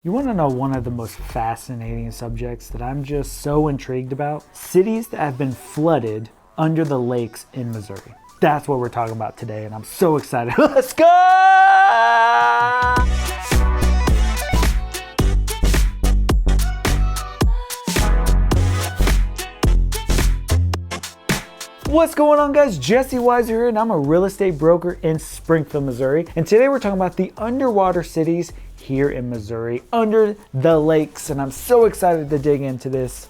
You want to know one of the most fascinating subjects that I'm just so intrigued about? Cities that have been flooded under the lakes in Missouri. That's what we're talking about today, and I'm so excited. Let's go! What's going on, guys? Jesse Weiser here, and I'm a real estate broker in Springfield, Missouri. And today we're talking about the underwater cities here in Missouri, under the lakes. And I'm so excited to dig into this.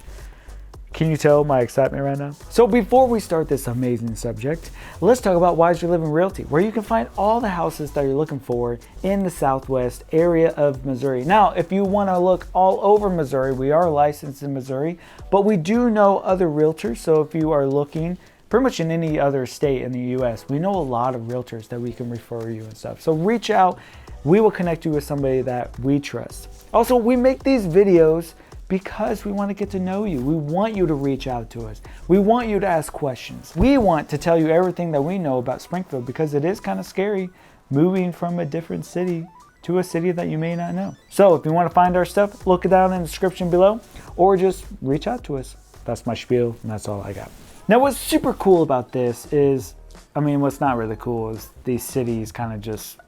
Can you tell my excitement right now? So before we start this amazing subject, let's talk about Weiser Living Realty, where you can find all the houses that you're looking for in the southwest area of Missouri. Now, if you want to look all over Missouri, we are licensed in Missouri, but we do know other realtors. So if you are looking pretty much in any other state in the US, we know a lot of realtors that we can refer you and stuff. So reach out, we will connect you with somebody that we trust. Also, we make these videos because we want to get to know you. We want you to reach out to us. We want you to ask questions. We want to tell you everything that we know about Springfield, because it is kind of scary moving from a different city to a city that you may not know. So if you want to find our stuff, look it down in the description below, or just reach out to us. That's my spiel, and that's all I got. Now, what's super cool about this is, what's not really cool is these cities kind of just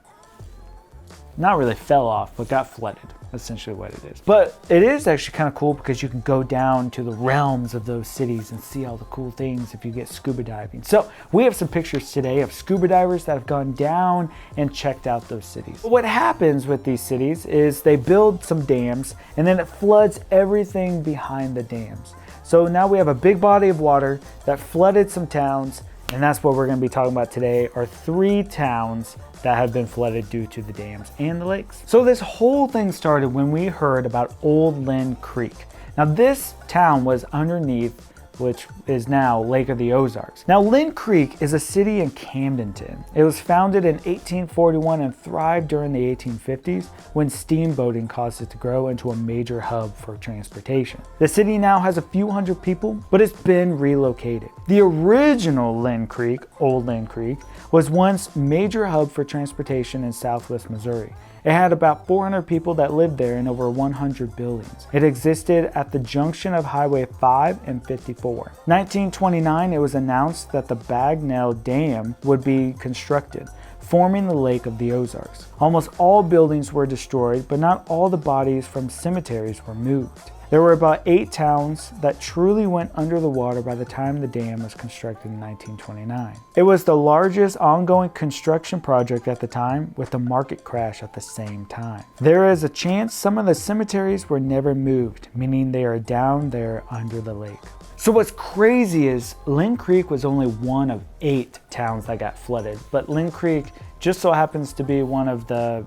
not really fell off, but got flooded, essentially what it is. But it is actually kind of cool because you can go down to the realms of those cities and see all the cool things if you get scuba diving. So we have some pictures today of scuba divers that have gone down and checked out those cities. But what happens with these cities is they build some dams and then it floods everything behind the dams. So now we have a big body of water that flooded some towns, and that's what we're going to be talking about today, are 3 towns that have been flooded due to the dams and the lakes. So this whole thing started when we heard about Old Linn Creek. Now this town was underneath, which is now Lake of the Ozarks. Now Linn Creek is a city in Camdenton. It was founded in 1841 and thrived during the 1850s when steamboating caused it to grow into a major hub for transportation. The city now has a few hundred people, but it's been relocated. The original Linn Creek, Old Linn Creek, was once a major hub for transportation in southwest Missouri. It had about 400 people that lived there and over 100 buildings. It existed at the junction of Highway 5 and 54. 1929, it was announced that the Bagnall Dam would be constructed, forming the Lake of the Ozarks. Almost all buildings were destroyed, but not all the bodies from cemeteries were moved. There were about 8 towns that truly went under the water by the time the dam was constructed in 1929. It was the largest ongoing construction project at the time, with a market crash at the same time. There is a chance some of the cemeteries were never moved, meaning they are down there under the lake. So what's crazy is Linn Creek was only one of 8 towns that got flooded, but Linn Creek just so happens to be one of the,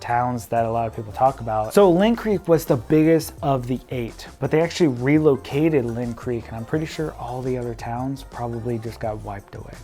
towns that a lot of people talk about. So Linn Creek was the biggest of the 8, but they actually relocated Linn Creek, and I'm pretty sure all the other towns probably just got wiped away.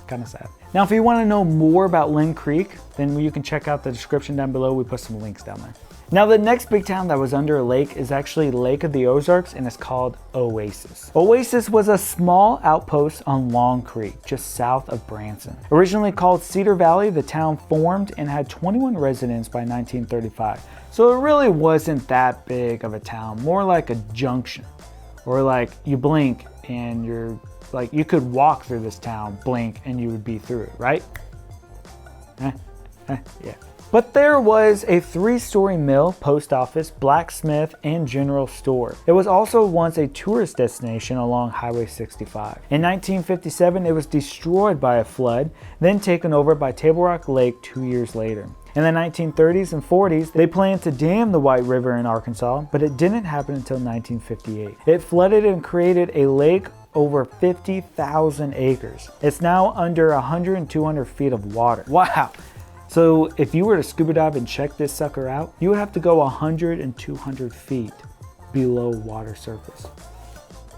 Kind of sad. Now, if you want to know more about Linn Creek, then you can check out the description down below. We put some links down there. Now, the next big town that was under a lake is actually Lake of the Ozarks, and it's called Oasis. Oasis was a small outpost on Long Creek, just south of Branson. Originally called Cedar Valley, the town formed and had 21 residents by 1935. So it really wasn't that big of a town, more like a junction, or like you blink and you're like, you could walk through this town, blink, and you would be through it, right? Yeah. But there was a 3-story mill, post office, blacksmith, and general store. It was also once a tourist destination along Highway 65. In 1957, it was destroyed by a flood, then taken over by Table Rock Lake 2 years later. In the 1930s and 40s, they planned to dam the White River in Arkansas, but it didn't happen until 1958. It flooded and created a lake over 50,000 acres. It's now under 100 and 200 feet of water. Wow. So if you were to scuba dive and check this sucker out, you would have to go 100 and 200 feet below water surface.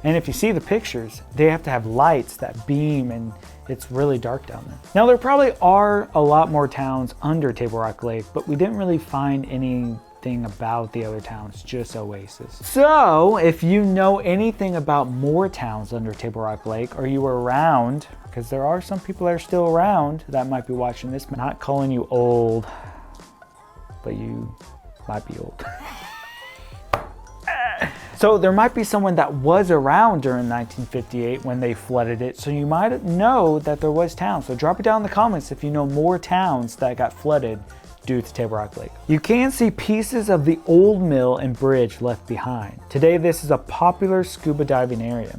And if you see the pictures, they have to have lights that beam, and it's really dark down there. Now, there probably are a lot more towns under Table Rock Lake, but we didn't really find anything about the other towns, just Oasis. So if you know anything about more towns under Table Rock Lake, or you were around, because there are some people that are still around that might be watching this, not calling you old, but you Might be old. So there might be someone that was around during 1958 when they flooded it, so you might know that there was towns. So drop it down in the comments if you know more towns that got flooded due to Table Rock Lake. You can see pieces of the old mill and bridge left behind. Today this is a popular scuba diving area,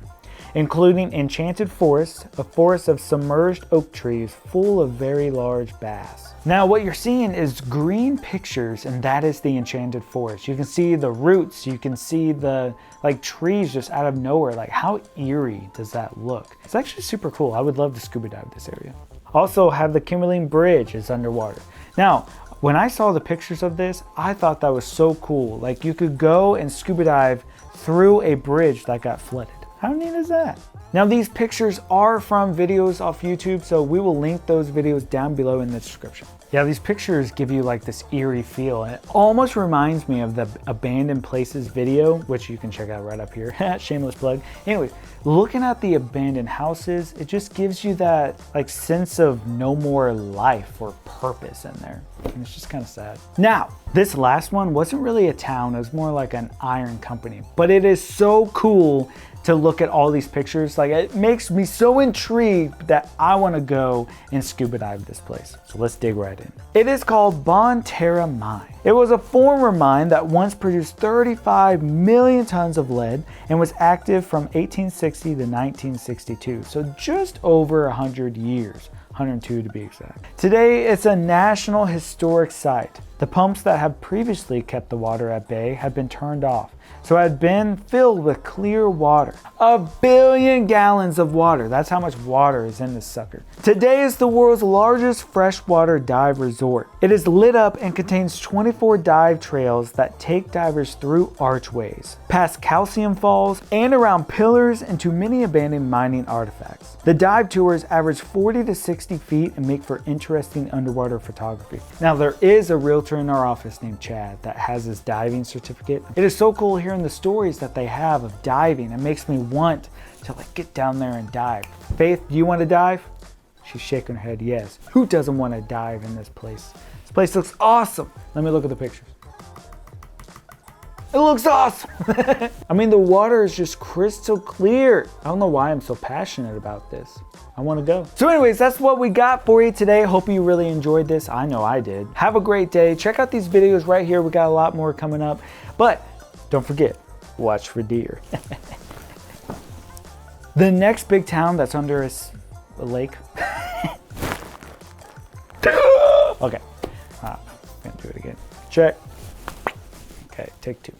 including enchanted forest, a forest of submerged oak trees full of very large bass. Now what you're seeing is green pictures, and that is the enchanted forest. You can see the roots, you can see the trees just out of nowhere. Like, how eerie does that look? It's actually super cool. I would love to scuba dive this area. Also have the Kimberley Bridge is underwater. Now, when I saw the pictures of this, I thought that was so cool. Like, you could go and scuba dive through a bridge that got flooded. How neat is that? Now these pictures are from videos off YouTube, so we will link those videos down below in the description. Yeah, these pictures give you like this eerie feel, and it almost reminds me of the Abandoned Places video, which you can check out right up here. Shameless plug. Anyways, looking at the abandoned houses, it just gives you that like sense of no more life or purpose in there. And it's just kind of sad. Now, this last one wasn't really a town, it was more like an iron company, but it is so cool to look at all these pictures. Like, it makes me so intrigued that I want to go and scuba dive this place. So let's dig right in. It is called Bonne Terre Mine. It was a former mine that once produced 35 million tons of lead and was active from 1860 to 1962. So just over 100 years. 102 to be exact. Today, it's a National Historic Site. The pumps that have previously kept the water at bay have been turned off, so it had been filled with clear water. 1 billion gallons of water. That's how much water is in this sucker. Today is the world's largest freshwater dive resort. It is lit up and contains 24 dive trails that take divers through archways, past calcium falls, and around pillars into many abandoned mining artifacts. The dive tours average 40 to 60 feet and make for interesting underwater photography. Now, there is a realtor in our office named Chad that has his diving certificate. It is so cool hearing the stories that they have of diving. It makes me want to like get down there and dive. Faith, do you want to dive? She's shaking her head yes. Who doesn't want to dive in this place? This place looks awesome. Let me look at the pictures. It looks awesome. I mean, the water is just crystal clear. I don't know why I'm so passionate about this. I want to go. So anyways, that's what we got for you today. Hope you really enjoyed this. I know I did. Have a great day. Check out these videos right here. We got a lot more coming up. But don't forget, watch for deer. The next big town that's under a lake. Okay. I'm gonna do it again. Check. Okay, take two.